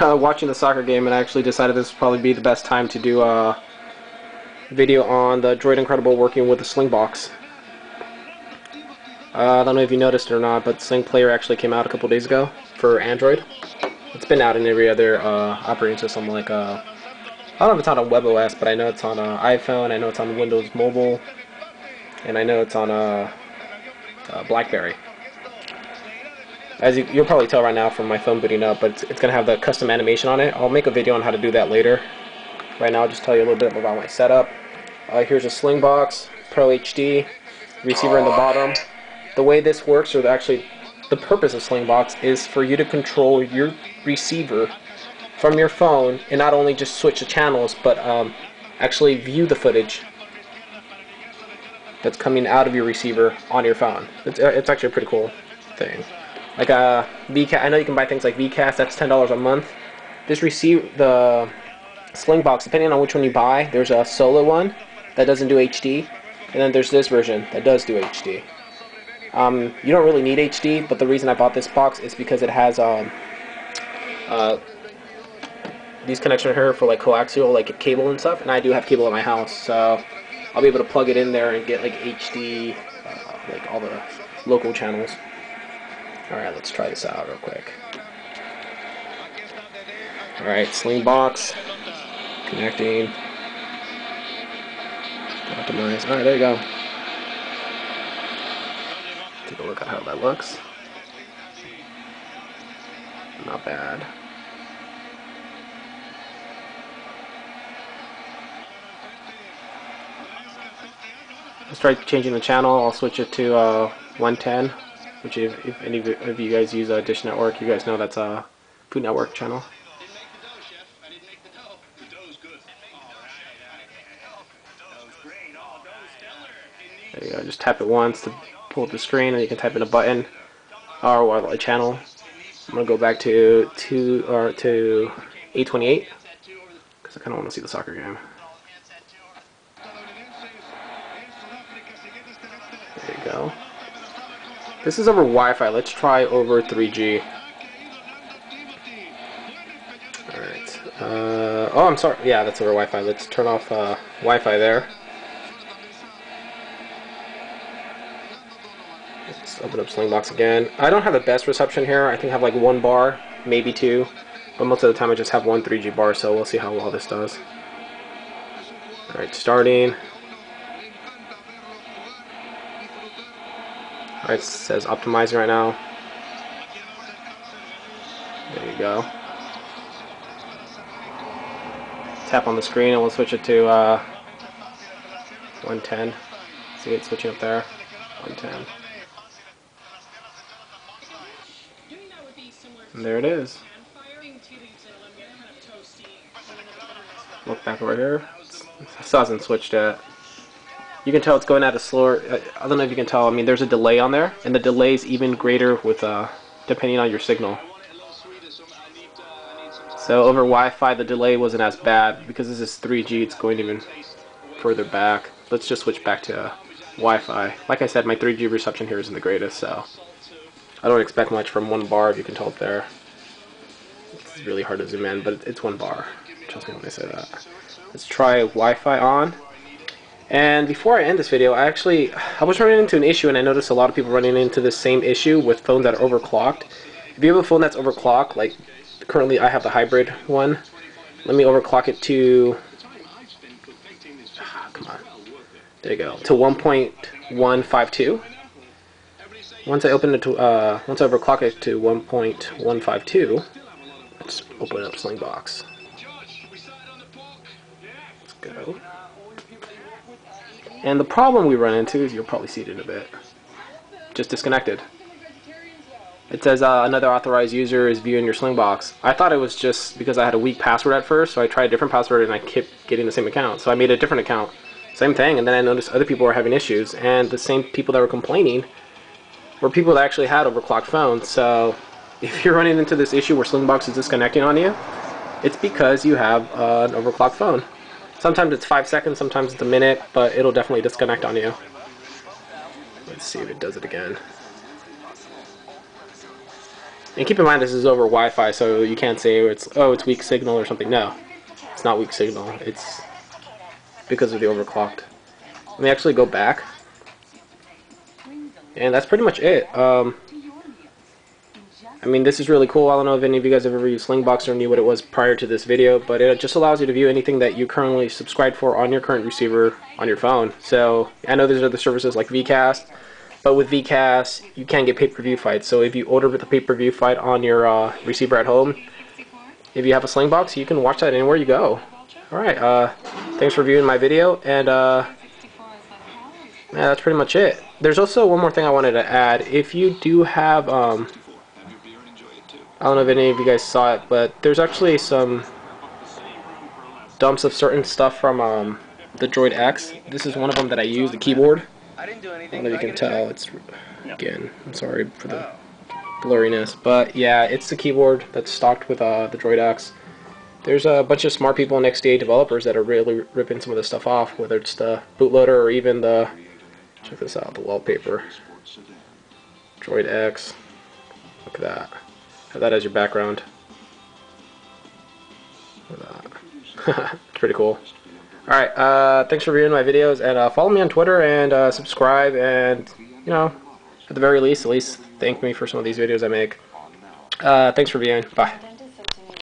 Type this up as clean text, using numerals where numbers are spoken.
watching the soccer game, and I actually decided this would probably be the best time to do a video on the Droid Incredible working with the Slingbox. I don't know if you noticed it or not, but SlingPlayer actually came out a couple days ago for Android. It's been out in every other operating system, like I don't know if it's on a WebOS, but I know it's on iPhone, I know it's on Windows Mobile, and I know it's on BlackBerry. As you'll probably tell right now from my phone booting up, but it's going to have the custom animation on it. I'll make a video on how to do that later. Right now I'll just tell you a little bit about my setup. Here's a Slingbox Pro HD, receiver in the bottom. The way this works, or actually the purpose of Slingbox, is for you to control your receiver from your phone and not only just switch the channels, but actually view the footage that's coming out of your receiver on your phone. It's actually a pretty cool thing. Like VCast, I know you can buy things like VCast. That's $10 a month. The Slingbox, depending on which one you buy, there's a solo one that doesn't do HD, and then there's this version that does do HD. You don't really need HD, but the reason I bought this box is because it has these connections here for like coaxial, like cable and stuff, and I do have cable at my house, so I'll be able to plug it in there and get like HD, like all the local channels. Alright, let's try this out real quick. Alright, Slingbox, connecting, optimize. Alright, there you go. Take a look at how that looks. Not bad. Let's try changing the channel. I'll switch it to 110, which if any of you guys use Dish Network, you guys know that's a Food Network channel. There you go. Just tap it once to pull up the screen, and you can type in a button or a channel. I'm gonna go back to 828 because I kind of want to see the soccer game. There you go. This is over Wi-Fi. Let's try over 3G. Alright. Oh, I'm sorry. Yeah, that's over Wi-Fi. Let's turn off Wi-Fi there. Let's open up Slingbox again. I don't have the best reception here. I think I have like 1 bar, maybe 2. But most of the time I just have 1 3G bar, so we'll see how well this does. Alright, starting. Alright, it says optimizing right now. There you go. Tap on the screen and we'll switch it to 110. See it switching up there. 110. And there it is. Look back over here. It still hasn't switched yet. You can tell it's going at a slower. I don't know if you can tell. I mean, there's a delay on there, and the delay is even greater with depending on your signal. So over Wi-Fi, the delay wasn't as bad because this is 3G. It's going even further back. Let's just switch back to Wi-Fi. Like I said, my 3G reception here isn't the greatest, so I don't expect much from 1 bar. If you can tell it there, it's really hard to zoom in, but it's 1 bar. Trust me when I say that. Let's try Wi-Fi on. And before I end this video, I was running into an issue, and I noticed a lot of people running into this same issue with phones that are overclocked. If you have a phone that's overclocked, like currently I have the hybrid one. Let me overclock it to, come on, there you go, to 1.152. Once I overclock it to 1.152, let's open up Slingbox. Let's go. And the problem we run into is, you'll probably see it in a bit, just disconnected. It says another authorized user is viewing your Slingbox. I thought it was just because I had a weak password at first, so I tried a different password and I kept getting the same account. So I made a different account, same thing, and then I noticed other people were having issues, and the same people that were complaining were people that actually had overclocked phones. So if you're running into this issue where Slingbox is disconnecting on you, it's because you have an overclocked phone. Sometimes it's 5 seconds, sometimes it's a minute, but it'll definitely disconnect on you. Let's see if it does it again. And keep in mind this is over Wi-Fi, so you can't say it's weak signal or something. No, it's not weak signal. It's because of the overclocked. Let me actually go back, and that's pretty much it. I mean, this is really cool. I don't know if any of you guys have ever used Slingbox or knew what it was prior to this video, but it just allows you to view anything that you currently subscribed for on your current receiver on your phone. So I know there's other services like Vcast, but with Vcast you can't get pay-per-view fights. So if you order the pay-per-view fight on your receiver at home, if you have a Slingbox, you can watch that anywhere you go. Alright, thanks for viewing my video, and yeah, that's pretty much it. There's also one more thing I wanted to add. If you do have I don't know if any of you guys saw it, but there's actually some dumps of certain stuff from the Droid X. This is one of them that I use, the keyboard. I don't know if you can tell. It's, again, I'm sorry for the blurriness, but yeah, it's the keyboard that's stocked with the Droid X. There's a bunch of smart people and XDA developers that are really ripping some of this stuff off, whether it's the bootloader or even the, check this out, the wallpaper. Droid X. Look at that. Have that as your background. Look at that. It's pretty cool. Alright, thanks for viewing my videos, and follow me on Twitter, and subscribe, and, you know, at the very least, thank me for some of these videos I make. Thanks for viewing. Bye.